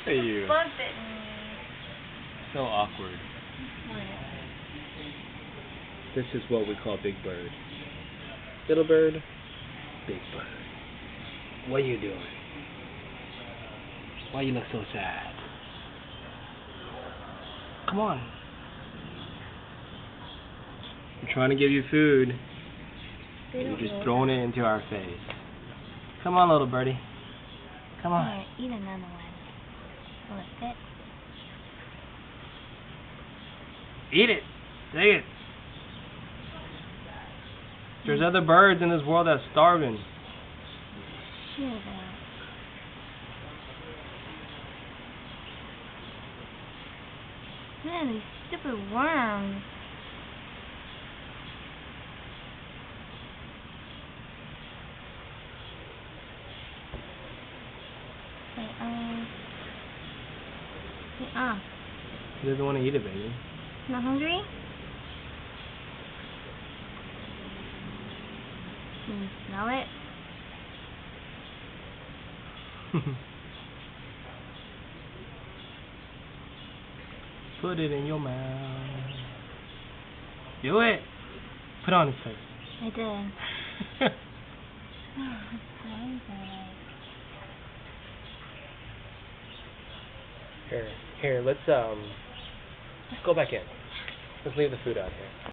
Hey, you. Bug bitten me. So awkward. This is what we call Big Bird. Little bird, big bird. What are you doing? Why you look so sad? Come on. I'm trying to give you food. You're just throwing it into our face. Come on, little birdie. Come on. Here, eat another one. Will it fit? Eat it. Take it. There's other birds in this world that's starving. Shoot it. Man, these stupid worms. Wait, He doesn't want to eat it, baby. not hungry? Can you smell it? Put it in your mouth. Do it. Put it on his face. I did. Here, let's go back in. Let's leave the food out here.